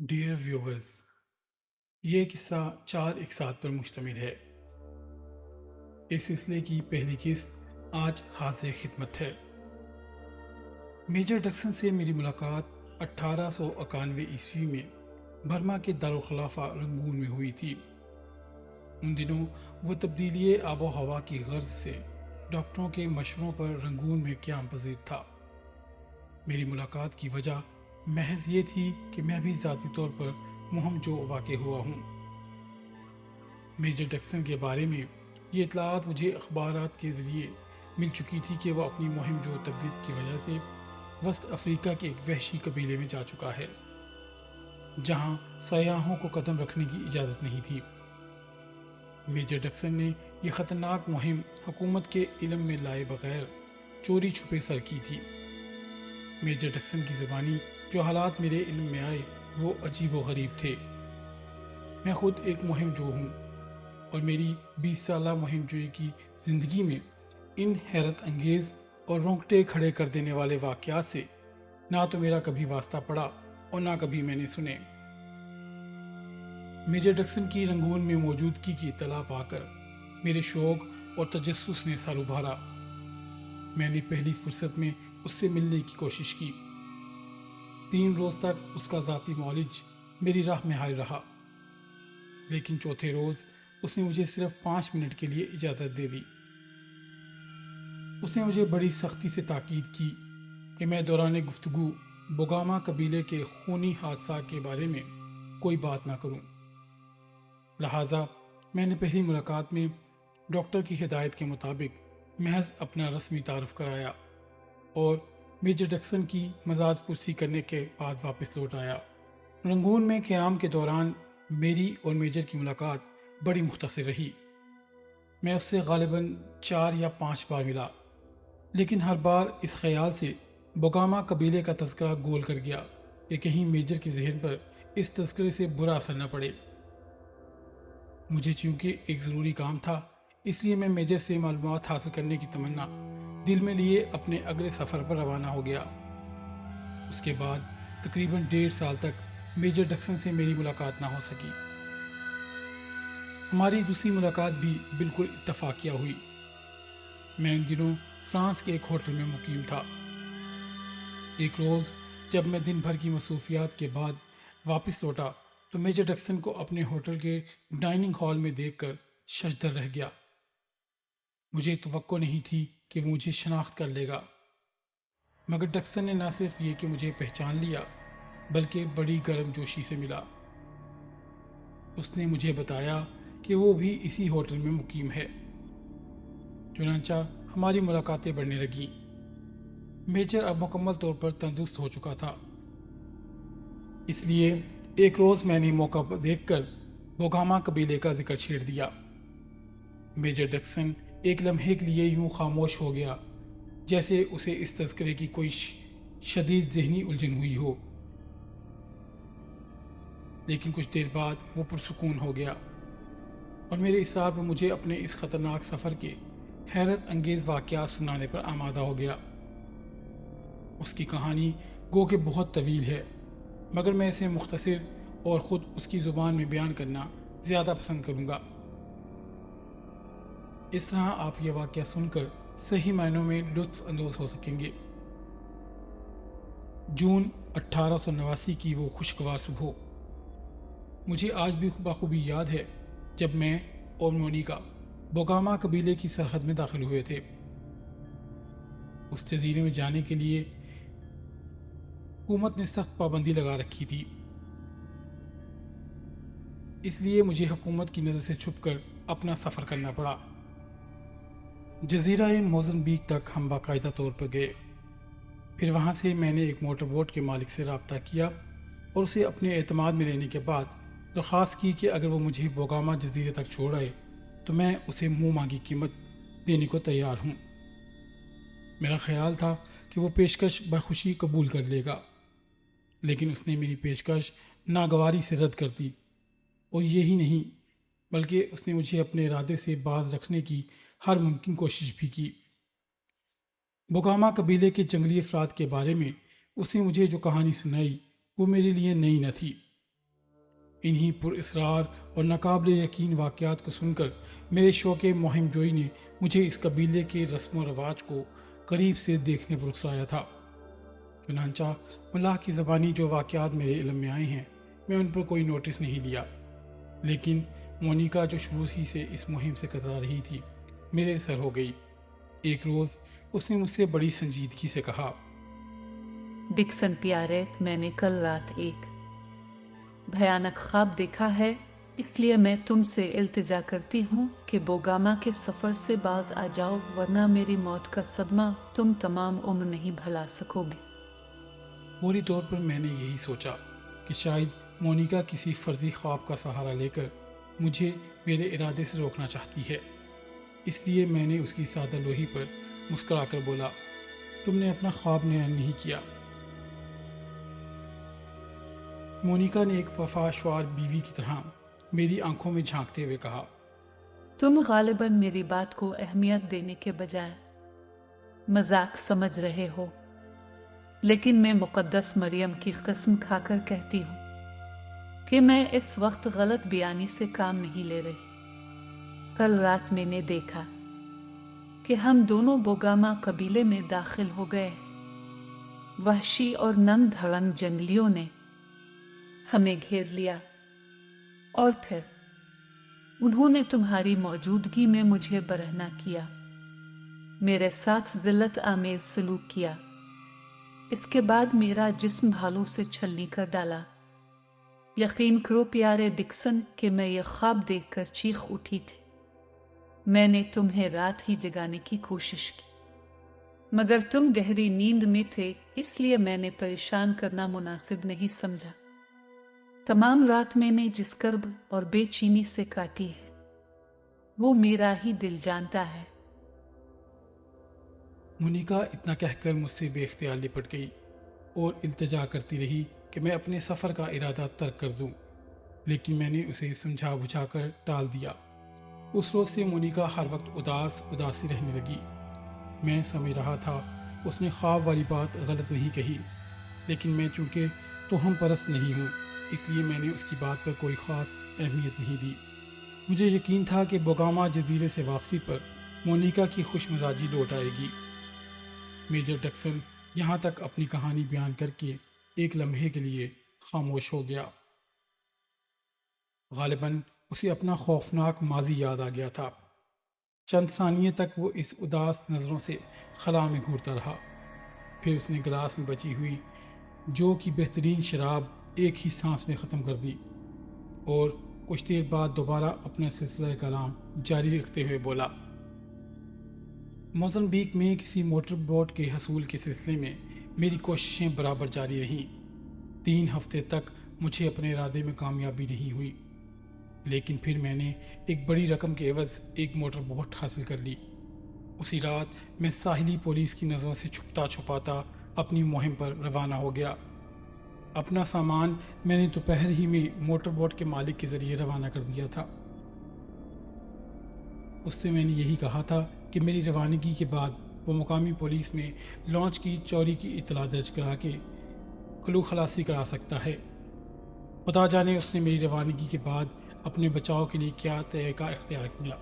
Dear viewers, یہ قصہ 4 اقساط پر مشتمل ہے۔ اس سلسلے کی پہلی قسط آج حاضر خدمت ہے۔ میجر ڈکسن سے میری ملاقات 1891 میں برما کے دارالخلافہ رنگون میں ہوئی تھی۔ ان دنوں وہ تبدیلی آب و ہوا کی غرض سے ڈاکٹروں کے مشوروں پر رنگون میں قیام پذیر تھا۔ میری ملاقات کی وجہ محض یہ تھی کہ میں بھی ذاتی طور پر مہم جو واقع ہوا ہوں۔ میجر ڈکسن کے بارے میں یہ اطلاعات مجھے اخبارات کے ذریعے مل چکی تھی کہ وہ اپنی مہم جو تبعیت کی وجہ سے وسط افریقہ کے ایک وحشی قبیلے میں جا چکا ہے، جہاں سیاحوں کو قدم رکھنے کی اجازت نہیں تھی۔ میجر ڈکسن نے یہ خطرناک مہم حکومت کے علم میں لائے بغیر چوری چھپے سر کی تھی۔ میجر ڈکسن کی زبانی جو حالات میرے علم میں آئے وہ عجیب و غریب تھے۔ میں خود ایک مہم جو ہوں، اور میری 20 سالہ مہم جوئی کی زندگی میں ان حیرت انگیز اور رونگٹے کھڑے کر دینے والے واقعات سے نہ تو میرا کبھی واسطہ پڑا اور نہ کبھی میں نے سنے۔ میجر ڈکسن کی رنگون میں موجودگی کی اطلاع پا کر میرے شوق اور تجسس نے سر ابھارا۔ میں نے پہلی فرصت میں اس سے ملنے کی کوشش کی۔ 3 روز تک اس کا ذاتی معالج میری راہ میں حائل رہا، لیکن چوتھے روز اس نے مجھے صرف 5 منٹ کے لیے اجازت دے دی۔ اس نے مجھے بڑی سختی سے تاکید کی کہ میں دوران گفتگو بوگاما قبیلے کے خونی حادثہ کے بارے میں کوئی بات نہ کروں۔ لہٰذا میں نے پہلی ملاقات میں ڈاکٹر کی ہدایت کے مطابق محض اپنا رسمی تعارف کرایا اور میجر ڈکسن کی مزاج پرسی کرنے کے بعد واپس لوٹ آیا۔ رنگون میں قیام کے دوران میری اور میجر کی ملاقات بڑی مختصر رہی۔ میں اس سے غالباً 4 یا 5 بار ملا، لیکن ہر بار اس خیال سے بوگاما قبیلے کا تذکرہ گول کر گیا کہ کہیں میجر کے ذہن پر اس تذکرے سے برا اثر نہ پڑے۔ مجھے چونکہ ایک ضروری کام تھا، اس لیے میں میجر سے معلومات حاصل کرنے کی تمنا دل میں لیے اپنے اگلے سفر پر روانہ ہو گیا۔ اس کے بعد تقریباً 1.5 سال تک میجر ڈکسن سے میری ملاقات نہ ہو سکی۔ ہماری دوسری ملاقات بھی بالکل اتفاقیہ ہوئی۔ میں ان دنوں فرانس کے ایک ہوٹل میں مقیم تھا۔ ایک روز جب میں دن بھر کی مصروفیات کے بعد واپس لوٹا تو میجر ڈکسن کو اپنے ہوٹل کے ڈائننگ ہال میں دیکھ کر ششدر رہ گیا۔ مجھے توقع نہیں تھی کہ وہ مجھے شناخت کر لے گا، مگر ڈکسن نے نہ صرف یہ کہ مجھے پہچان لیا بلکہ بڑی گرم جوشی سے ملا۔ اس نے مجھے بتایا کہ وہ بھی اسی ہوٹل میں مقیم ہے۔ چنانچہ ہماری ملاقاتیں بڑھنے لگیں۔ میجر اب مکمل طور پر تندرست ہو چکا تھا، اس لیے ایک روز میں نے موقع دیکھ کر بوگاما قبیلے کا ذکر چھیڑ دیا۔ میجر ڈکسن ایک لمحے کے لیے یوں خاموش ہو گیا جیسے اسے اس تذکرے کی کوئی شدید ذہنی الجھن ہوئی ہو، لیکن کچھ دیر بعد وہ پرسکون ہو گیا اور میرے اصرار پر مجھے اپنے اس خطرناک سفر کے حیرت انگیز واقعات سنانے پر آمادہ ہو گیا۔ اس کی کہانی گو کہ بہت طویل ہے، مگر میں اسے مختصر اور خود اس کی زبان میں بیان کرنا زیادہ پسند کروں گا۔ اس طرح آپ یہ واقعہ سن کر صحیح معنوں میں لطف اندوز ہو سکیں گے۔ جون 1889 کی وہ خوشگوار صبح مجھے آج بھی بخوبی یاد ہے جب میں اور مونیکا بوگاما قبیلے کی سرحد میں داخل ہوئے تھے۔ اس جزیرے میں جانے کے لیے حکومت نے سخت پابندی لگا رکھی تھی، اس لیے مجھے حکومت کی نظر سے چھپ کر اپنا سفر کرنا پڑا۔ جزیرہ موزمبیق تک ہم باقاعدہ طور پر گئے، پھر وہاں سے میں نے ایک موٹر بوٹ کے مالک سے رابطہ کیا اور اسے اپنے اعتماد میں لینے کے بعد درخواست کی کہ اگر وہ مجھے بوگاما جزیرے تک چھوڑ آئے تو میں اسے منہ مانگی قیمت دینے کو تیار ہوں۔ میرا خیال تھا کہ وہ پیشکش بخوشی قبول کر لے گا، لیکن اس نے میری پیشکش ناگواری سے رد کر دی، اور یہی نہیں بلکہ اس نے مجھے اپنے ارادے سے باز رکھنے کی ہر ممکن کوشش بھی کی۔ بوگاما قبیلے کے جنگلی افراد کے بارے میں اس نے مجھے جو کہانی سنائی وہ میرے لیے نئی نہ تھی، انہی پر اسرار اور ناقابل یقین واقعات کو سن کر میرے شوق مہم جوئی نے مجھے اس قبیلے کے رسم و رواج کو قریب سے دیکھنے پر اکسایا تھا۔ چنانچہ ملاح کی زبانی جو واقعات میرے علم میں آئے ہیں میں ان پر کوئی نوٹس نہیں لیا، لیکن مونیکا جو شروع ہی سے اس مہم سے کترا رہی تھی میرے سر ہو گئی۔ ایک روز اس نے مجھ سے بڑی سنجیدگی سے کہا، ڈکسن پیارے، میں نے کل رات ایک بھیانک خواب دیکھا ہے، اس لیے میں تم سے التجا کرتی ہوں کہ بوگاما کے سفر سے باز آ جاؤ، ورنہ میری موت کا صدمہ تم تمام عمر نہیں بھلا سکو گے۔ فوری طور پر میں نے یہی سوچا کہ شاید مونیکا کسی فرضی خواب کا سہارا لے کر مجھے میرے ارادے سے روکنا چاہتی ہے۔ اس لیے میں نے اس کی سادہ لوہی پر مسکرا کر بولا، تم نے اپنا خواب نیا نہیں کیا۔ مونیکا نے ایک وفاشوار بیوی کی طرح میری آنکھوں میں جھانکتے ہوئے کہا، تم غالباً میری بات کو اہمیت دینے کے بجائے مذاق سمجھ رہے ہو، لیکن میں مقدس مریم کی قسم کھا کر کہتی ہوں کہ میں اس وقت غلط بیانی سے کام نہیں لے رہی۔ کل رات میں نے دیکھا کہ ہم دونوں بوگاما قبیلے میں داخل ہو گئے۔ وحشی اور ننگ دھڑنگ جنگلیوں نے ہمیں گھیر لیا اور پھر انہوں نے تمہاری موجودگی میں مجھے برہنہ کیا، میرے ساتھ ذلت آمیز سلوک کیا۔ اس کے بعد میرا جسم بھالوں سے چھلنی کر ڈالا۔ یقین کرو پیارے ڈکسن کہ میں یہ خواب دیکھ کر چیخ اٹھی تھی۔ میں نے تمہیں رات ہی جگانے کی کوشش کی، مگر تم گہری نیند میں تھے، اس لیے میں نے پریشان کرنا مناسب نہیں سمجھا۔ تمام رات میں نے جس کرب اور بے چینی سے کاٹی ہے وہ میرا ہی دل جانتا ہے۔ مونیکا اتنا کہہ کر مجھ سے بے اختیار لپٹ گئی اور التجا کرتی رہی کہ میں اپنے سفر کا ارادہ ترک کر دوں، لیکن میں نے اسے سمجھا بجھا کر ٹال دیا۔ اس روز سے مونیکا ہر وقت اداسی رہنے لگی۔ میں سمجھ رہا تھا اس نے خواب والی بات غلط نہیں کہی، لیکن میں چونکہ توہم پرست نہیں ہوں اس لیے میں نے اس کی بات پر کوئی خاص اہمیت نہیں دی۔ مجھے یقین تھا کہ بوگاما جزیرے سے واپسی پر مونیکا کی خوش مزاجی لوٹ آئے گی۔ میجر ڈکسن یہاں تک اپنی کہانی بیان کر کے ایک لمحے کے لیے خاموش ہو گیا۔ غالباً اسے اپنا خوفناک ماضی یاد آ گیا تھا۔ چند ثانیے تک وہ اس اداس نظروں سے خلا میں گھورتا رہا، پھر اس نے گلاس میں بچی ہوئی جو کی بہترین شراب ایک ہی سانس میں ختم کر دی اور کچھ دیر بعد دوبارہ اپنا سلسلہ کلام جاری رکھتے ہوئے بولا، موزمبیق میں کسی موٹر بوٹ کے حصول کے سلسلے میں میری کوششیں برابر جاری رہیں۔ 3 ہفتے تک مجھے اپنے ارادے میں کامیابی نہیں ہوئی، لیکن پھر میں نے ایک بڑی رقم کے عوض ایک موٹر بوٹ حاصل کر لی۔ اسی رات میں ساحلی پولیس کی نظروں سے چھپتا چھپاتا اپنی مہم پر روانہ ہو گیا۔ اپنا سامان میں نے دوپہر ہی میں موٹر بوٹ کے مالک کے ذریعے روانہ کر دیا تھا۔ اس سے میں نے یہی کہا تھا کہ میری روانگی کے بعد وہ مقامی پولیس میں لانچ کی چوری کی اطلاع درج کرا کے کلو خلاصی کرا سکتا ہے۔ خدا جانے اس نے میری روانگی کے بعد اپنے بچاؤ کے لیے کیا طریقہ اختیار کیا۔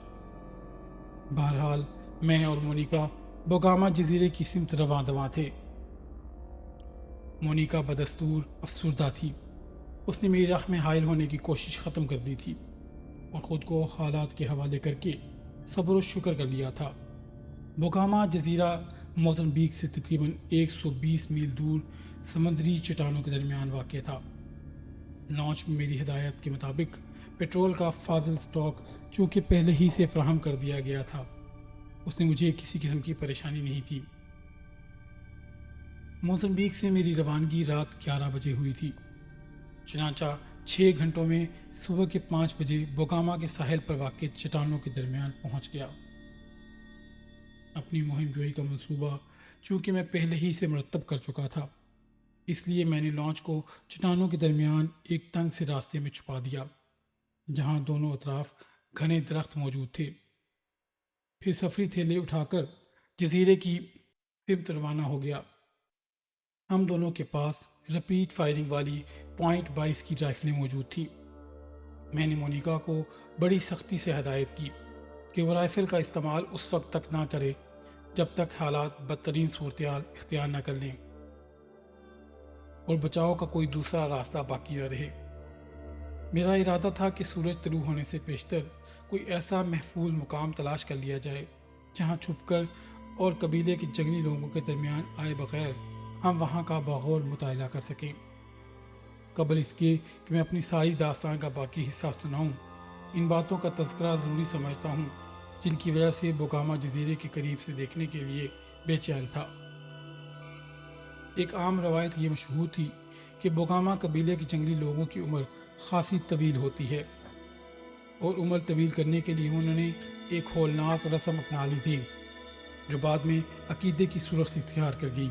بہرحال میں اور مونیکا بوگاما جزیرے کی سمت رواں دواں تھے۔ مونیکا بدستور افسردہ تھی۔ اس نے میری راہ میں حائل ہونے کی کوشش ختم کر دی تھی اور خود کو حالات کے حوالے کر کے صبر و شکر کر لیا تھا۔ بوگاما جزیرہ موزمبیق سے تقریباً 120 میل دور سمندری چٹانوں کے درمیان واقع تھا۔ لانچ میں میری ہدایت کے مطابق پیٹرول کا فاضل سٹاک چونکہ پہلے ہی سے فراہم کر دیا گیا تھا، اس نے مجھے کسی قسم کی پریشانی نہیں تھی۔ موزمبیق سے میری روانگی رات 11 بجے ہوئی تھی، چنانچہ 6 گھنٹوں میں صبح کے 5 بجے بوگاما کے ساحل پر واقع چٹانوں کے درمیان پہنچ گیا۔ اپنی مہم جوئی کا منصوبہ چونکہ میں پہلے ہی سے مرتب کر چکا تھا، اس لیے میں نے لانچ کو چٹانوں کے درمیان ایک تنگ سے راستے میں چھپا دیا جہاں دونوں اطراف گھنے درخت موجود تھے۔ پھر سفری تھیلے اٹھا کر جزیرے کی سمت روانہ ہو گیا۔ ہم دونوں کے پاس رپیٹ فائرنگ والی .22 کی رائفلیں موجود تھیں۔ میں نے مونیکا کو بڑی سختی سے ہدایت کی کہ وہ رائفل کا استعمال اس وقت تک نہ کرے جب تک حالات بدترین صورتحال اختیار نہ کر لیں اور بچاؤ کا کوئی دوسرا راستہ باقی نہ رہے۔ میرا ارادہ تھا کہ سورج طلوع ہونے سے پیشتر کوئی ایسا محفوظ مقام تلاش کر لیا جائے جہاں چھپ کر اور قبیلے کے جنگلی لوگوں کے درمیان آئے بغیر ہم وہاں کا بغور مطالعہ کر سکیں۔ قبل اس کے کہ میں اپنی ساری داستان کا باقی حصہ سناؤں، ان باتوں کا تذکرہ ضروری سمجھتا ہوں جن کی وجہ سے بوگاما جزیرے کے قریب سے دیکھنے کے لیے بے چین تھا۔ ایک عام روایت یہ مشہور تھی کہ بوگاما قبیلے کے جنگلی لوگوں کی عمر خاصی طویل ہوتی ہے، اور عمر طویل کرنے کے لیے انہوں نے ایک ہولناک رسم اپنا لی تھی جو بعد میں عقیدے کی صورت اختیار کر گئی۔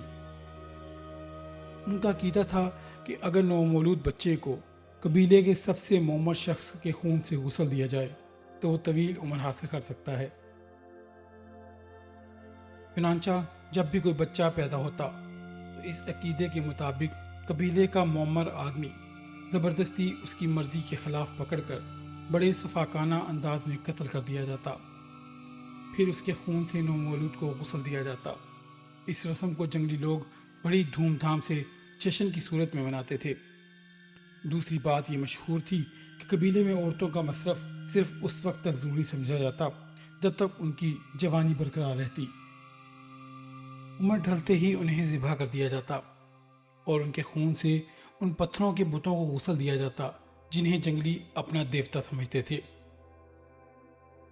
ان کا عقیدہ تھا کہ اگر نومولود بچے کو قبیلے کے سب سے مومر شخص کے خون سے غسل دیا جائے تو وہ طویل عمر حاصل کر سکتا ہے۔ چنانچہ جب بھی کوئی بچہ پیدا ہوتا تو اس عقیدے کے مطابق قبیلے کا مومر آدمی زبردستی اس کی مرضی کے خلاف پکڑ کر بڑے صفاقانہ انداز میں قتل کر دیا جاتا، پھر اس کے خون سے نومولود کو غسل دیا جاتا۔ اس رسم کو جنگلی لوگ بڑی دھوم دھام سے جشن کی صورت میں مناتے تھے۔ دوسری بات یہ مشہور تھی کہ قبیلے میں عورتوں کا مصرف صرف اس وقت تک ضروری سمجھا جاتا جب تک ان کی جوانی برقرار رہتی۔ عمر ڈھلتے ہی انہیں ذبح کر دیا جاتا اور ان کے خون سے ان پتھروں کے بتوں کو غسل دیا جاتا جنہیں جنگلی اپنا دیوتا سمجھتے تھے۔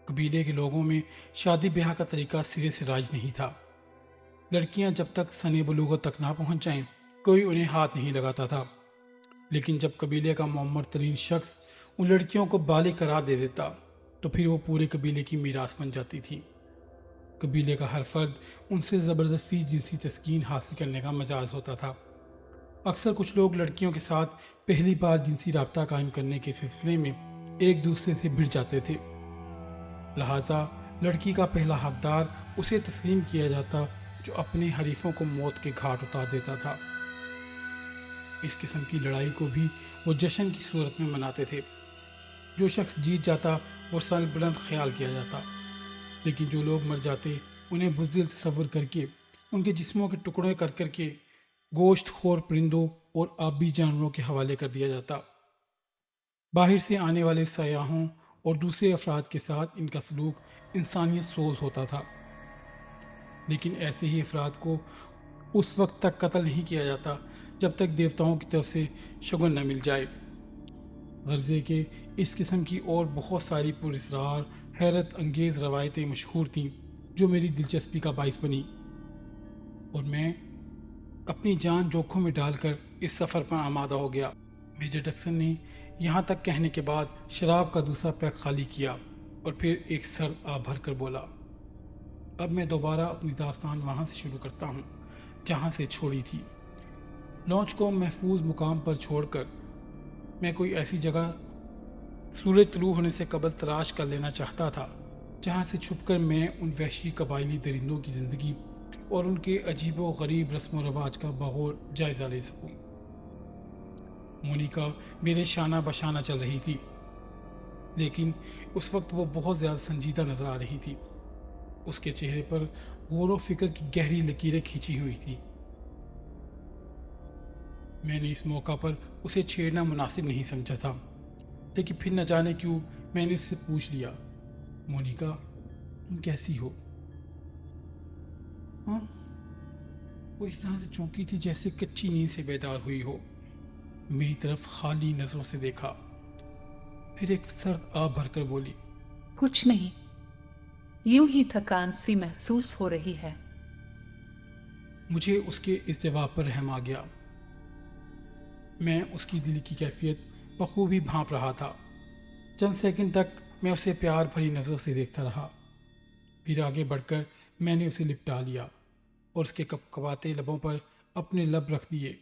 قبیلے کے لوگوں میں شادی بیاہ کا طریقہ سرے سے رائج نہیں تھا۔ لڑکیاں جب تک سن بلوغت تک نہ پہنچ جائیں کوئی انہیں ہاتھ نہیں لگاتا تھا، لیکن جب قبیلے کا معمر ترین شخص ان لڑکیوں کو بالغ قرار دے دیتا تو پھر وہ پورے قبیلے کی میراث بن جاتی تھی۔ قبیلے کا ہر فرد ان سے زبردستی جنسی تسکین حاصل کرنے کا مجاز ہوتا تھا۔ اکثر کچھ لوگ لڑکیوں کے ساتھ پہلی بار جنسی رابطہ قائم کرنے کے سلسلے میں ایک دوسرے سے بھڑ جاتے تھے، لہٰذا لڑکی کا پہلا حقدار اسے تسلیم کیا جاتا جو اپنے حریفوں کو موت کے گھاٹ اتار دیتا تھا۔ اس قسم کی لڑائی کو بھی وہ جشن کی صورت میں مناتے تھے۔ جو شخص جیت جاتا وہ سر بلند خیال کیا جاتا، لیکن جو لوگ مر جاتے انہیں بزدل تصور کر کے ان کے جسموں کے ٹکڑے کر کر کے گوشت خور پرندوں اور آبی جانوروں کے حوالے کر دیا جاتا۔ باہر سے آنے والے سیاحوں اور دوسرے افراد کے ساتھ ان کا سلوک انسانیت سوز ہوتا تھا، لیکن ایسے ہی افراد کو اس وقت تک قتل نہیں کیا جاتا جب تک دیوتاؤں کی طرف سے شگن نہ مل جائے۔ غرضے کہ اس قسم کی اور بہت ساری پراسرار حیرت انگیز روایتیں مشہور تھیں جو میری دلچسپی کا باعث بنی، اور میں اپنی جان جوکھوں میں ڈال کر اس سفر پر آمادہ ہو گیا۔ میجر ڈکسن نے یہاں تک کہنے کے بعد شراب کا دوسرا پیک خالی کیا اور پھر ایک سرد آہ بھر کر بولا، اب میں دوبارہ اپنی داستان وہاں سے شروع کرتا ہوں جہاں سے چھوڑی تھی۔ لانچ کو محفوظ مقام پر چھوڑ کر میں کوئی ایسی جگہ سورج طلوع ہونے سے قبل تلاش کر لینا چاہتا تھا جہاں سے چھپ کر میں ان وحشی قبائلی درندوں کی زندگی اور ان کے عجیب و غریب رسم و رواج کا بغور جائزہ لے سکوں۔ مونیکا میرے شانہ بشانہ چل رہی تھی، لیکن اس وقت وہ بہت زیادہ سنجیدہ نظر آ رہی تھی۔ اس کے چہرے پر غور و فکر کی گہری لکیریں کھینچی ہوئی تھی۔ میں نے اس موقع پر اسے چھیڑنا مناسب نہیں سمجھا تھا، لیکن پھر نہ جانے کیوں میں نے اس سے پوچھ لیا، مونیکا تم کیسی ہو؟ ہاں، وہ اس طرح سے چونکی تھی جیسے کچی نیند سے بیدار ہوئی ہو۔ میری طرف خالی نظروں سے دیکھا، پھر ایک سرد آہ بھر کر بولی، کچھ نہیں، یوں ہی تھکان سی محسوس ہو رہی ہے۔ مجھے اس کے اس جواب پر رحم آ گیا۔ میں اس کی دل کی کیفیت بخوبی بھانپ رہا تھا۔ چند سیکنڈ تک میں اسے پیار بھری نظروں سے دیکھتا رہا، پھر آگے بڑھ کر میں نے اسے لپٹا لیا اور اس کے کپکپاتے لبوں پر اپنے لب رکھ دیے،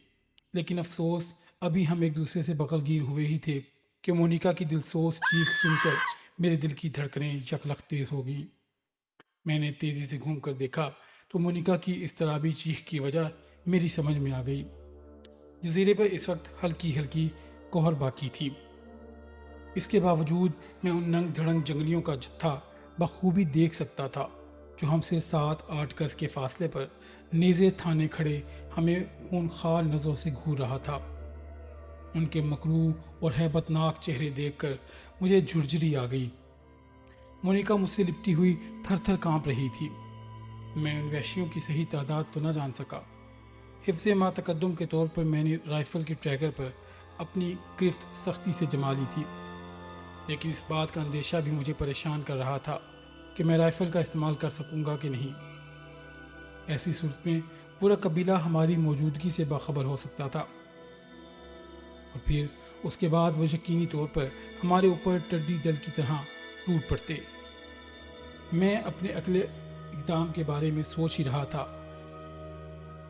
لیکن افسوس ابھی ہم ایک دوسرے سے بغل گیر ہوئے ہی تھے کہ مونیکا کی دلسوز چیخ سن کر میرے دل کی دھڑکنیں یکلخ تیز ہو گئیں۔ میں نے تیزی سے گھوم کر دیکھا تو مونیکا کی اضطرابی چیخ کی وجہ میری سمجھ میں آ گئی۔ جزیرے پر اس وقت ہلکی ہلکی کوہر باقی تھی۔ اس کے باوجود میں ان ننگ دھڑنگ جنگلیوں کا جتھا بخوبی دیکھ سکتا تھا جو ہم سے 7-8 گز کے فاصلے پر نیزے تھانے کھڑے ہمیں خونخوار نظروں سے گھور رہا تھا۔ ان کے مکروہ اور ہیبت ناک چہرے دیکھ کر مجھے جھرجھری آ گئی۔ مونیکا مجھ سے لپٹی ہوئی تھر تھر کانپ رہی تھی۔ میں ان وحشیوں کی صحیح تعداد تو نہ جان سکا۔ حفظ ما تقدم کے طور پر میں نے رائفل کے ٹریگر پر اپنی گرفت سختی سے جما لی تھی، لیکن اس بات کا اندیشہ بھی مجھے پریشان کر رہا تھا کہ میں رائفل کا استعمال کر سکوں گا کہ نہیں۔ ایسی صورت میں پورا قبیلہ ہماری موجودگی سے باخبر ہو سکتا تھا، اور پھر اس کے بعد وہ یقینی طور پر ہمارے اوپر ٹڈی دل کی طرح ٹوٹ پڑتے۔ میں اپنے اگلے اقدام کے بارے میں سوچ ہی رہا تھا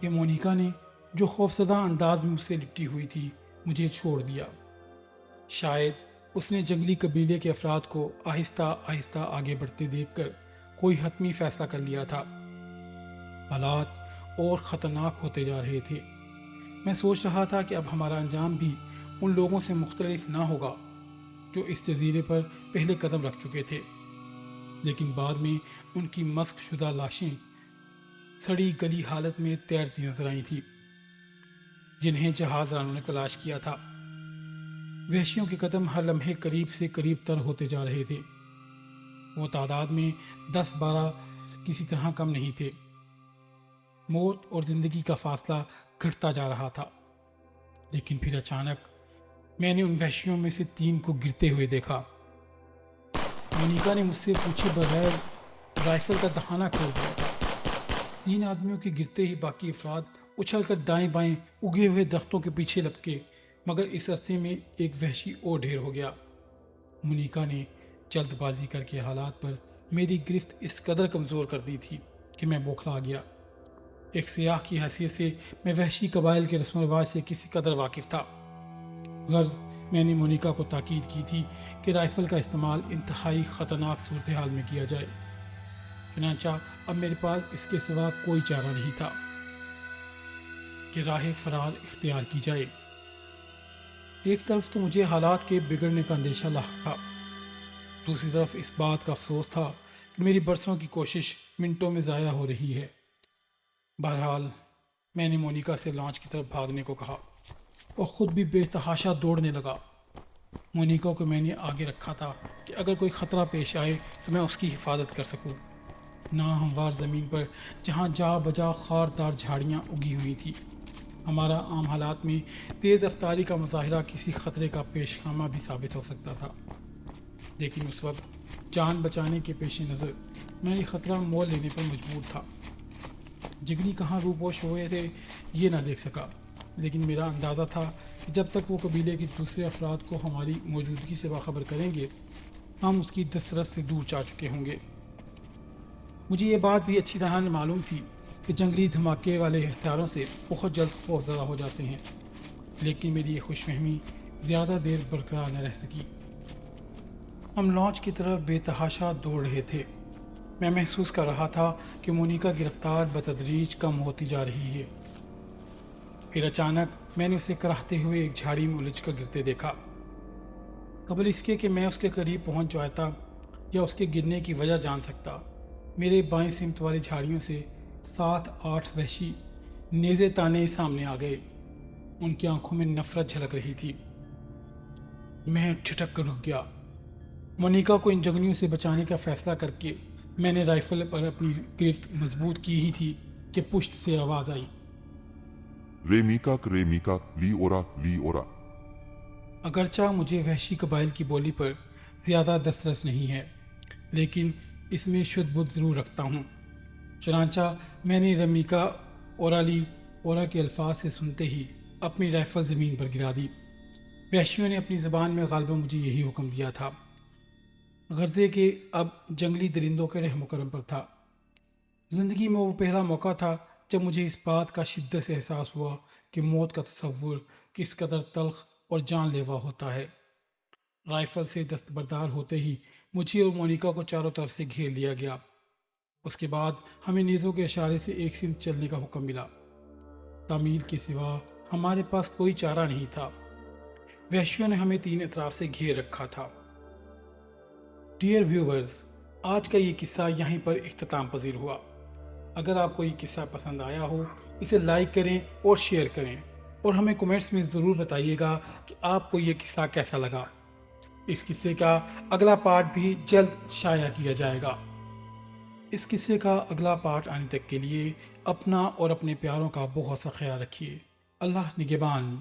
کہ مونیکا نے جو خوفزدہ انداز میں مجھ سے لپٹی ہوئی تھی مجھے چھوڑ دیا۔ شاید اس نے جنگلی قبیلے کے افراد کو آہستہ آہستہ آگے بڑھتے دیکھ کر کوئی حتمی فیصلہ کر لیا تھا۔ حالات اور خطرناک ہوتے جا رہے تھے۔ میں سوچ رہا تھا کہ اب ہمارا انجام بھی ان لوگوں سے مختلف نہ ہوگا جو اس جزیرے پر پہلے قدم رکھ چکے تھے، لیکن بعد میں ان کی مسخ شدہ لاشیں سڑی گلی حالت میں تیرتی نظر آئی تھی جنہیں جہاز رانوں نے تلاش کیا تھا۔ وحشیوں کے قدم ہر لمحے قریب سے قریب تر ہوتے جا رہے تھے۔ وہ تعداد میں 10-12 کسی طرح کم نہیں تھے۔ موت اور زندگی کا فاصلہ گھٹتا جا رہا تھا، لیکن پھر اچانک میں نے ان وحشیوں میں سے 3 کو گرتے ہوئے دیکھا۔ مونیکا نے مجھ سے پوچھے بغیر رائفل کا دہانہ کھول دیا تھا۔ 3 آدمیوں کے گرتے ہی باقی افراد اچھل کر دائیں بائیں اگے ہوئے درختوں کے پیچھے لپکے، مگر اس عرصے میں ایک وحشی اور ڈھیر ہو گیا۔ مونیکا نے جلد بازی کر کے حالات پر میری گرفت اس قدر کمزور کر دی تھی کہ میں بوکھلا گیا۔ ایک سیاح کی حیثیت سے میں وحشی قبائل کے رسم و رواج سے کسی قدر واقف تھا۔ غرض میں نے مونیکا کو تاکید کی تھی کہ رائفل کا استعمال انتہائی خطرناک صورتحال میں کیا جائے، چنانچہ اب میرے پاس اس کے سوا کوئی چارہ نہیں تھا کہ راہ فرار اختیار کی جائے۔ ایک طرف تو مجھے حالات کے بگڑنے کا اندیشہ لاحق تھا، دوسری طرف اس بات کا افسوس تھا کہ میری برسوں کی کوشش منٹوں میں ضائع ہو رہی ہے۔ بہرحال میں نے مونیکا سے لانچ کی طرف بھاگنے کو کہا اور خود بھی بے تحاشا دوڑنے لگا۔ مونیکا کو میں نے آگے رکھا تھا کہ اگر کوئی خطرہ پیش آئے تو میں اس کی حفاظت کر سکوں۔ ناہموار زمین پر جہاں جا بجا خاردار جھاڑیاں اگی ہوئی تھیں، ہمارا عام حالات میں تیز رفتاری کا مظاہرہ کسی خطرے کا پیش خامہ بھی ثابت ہو سکتا تھا، لیکن اس وقت جان بچانے کے پیش نظر میں یہ خطرہ مول لینے پر مجبور تھا۔ جگری کہاں روپوش ہوئے تھے یہ نہ دیکھ سکا، لیکن میرا اندازہ تھا کہ جب تک وہ قبیلے کے دوسرے افراد کو ہماری موجودگی سے باخبر کریں گے ہم اس کی دسترس سے دور جا چکے ہوں گے۔ مجھے یہ بات بھی اچھی طرح معلوم تھی کہ جنگلی دھماکے والے ہتھیاروں سے بہت جلد خوفزدہ ہو جاتے ہیں، لیکن میری یہ خوش فہمی زیادہ دیر برقرار نہ رہ سکی۔ ہم لانچ کی طرف بے تحاشا دوڑ رہے تھے۔ میں محسوس کر رہا تھا کہ مونیکا کی رفتار بتدریج کم ہوتی جا رہی ہے۔ پھر اچانک میں نے اسے کراہتے ہوئے ایک جھاڑی میں الجھ کر گرتے دیکھا۔ قبل اس کے کہ میں اس کے قریب پہنچ جاتا یا اس کے گرنے کی وجہ جان سکتا، میرے بائیں سمت والی جھاڑیوں سے 7-8 وحشی نیزے تانے سامنے آ گئے۔ ان کی آنکھوں میں نفرت جھلک رہی تھی۔ میں ٹھٹک کر رک گیا۔ مونیکا کو ان جنگلیوں سے بچانے کا فیصلہ کر کے میں نے رائفل پر اپنی گرفت مضبوط کی ہی تھی کہ پشت سے آواز آئی، ریمیکا ریمیکا لی اورا لی اورا۔ اگرچہ مجھے وحشی قبائل کی بولی پر زیادہ دسترس نہیں ہے، لیکن اس میں شدھ بدھ ضرور رکھتا ہوں۔ چنانچہ میں نے ریمیکا اورا لی اورا کے الفاظ سے سنتے ہی اپنی رائفل زمین پر گرا دی۔ وحشیوں نے اپنی زبان میں غالباً مجھے یہی حکم دیا تھا، غرضے کہ اب جنگلی درندوں کے رحم و کرم پر تھا۔ زندگی میں وہ پہلا موقع تھا جب مجھے اس بات کا شدت سے احساس ہوا کہ موت کا تصور کس قدر تلخ اور جان لیوا ہوتا ہے۔ رائفل سے دستبردار ہوتے ہی مجھے اور مونیکا کو چاروں طرف سے گھیر لیا گیا۔ اس کے بعد ہمیں نیزوں کے اشارے سے ایک سمت چلنے کا حکم ملا۔ تعمیل کے سوا ہمارے پاس کوئی چارہ نہیں تھا۔ وحشیوں نے ہمیں تین اطراف سے گھیر رکھا تھا۔ ڈیئر ویورز، آج کا یہ قصہ یہیں پر اختتام پذیر ہوا۔ اگر آپ کو یہ قصہ پسند آیا ہو، اسے لائک کریں اور شیئر کریں، اور ہمیں کومنٹس میں ضرور بتائیے گا کہ آپ کو یہ قصہ کیسا لگا۔ اس قصے کا اگلا پارٹ بھی جلد شائع کیا جائے گا۔ اس قصے کا اگلا پارٹ آنے تک کے لیے اپنا اور اپنے پیاروں کا بہت سا خیال رکھیے۔ اللہ نگہبان۔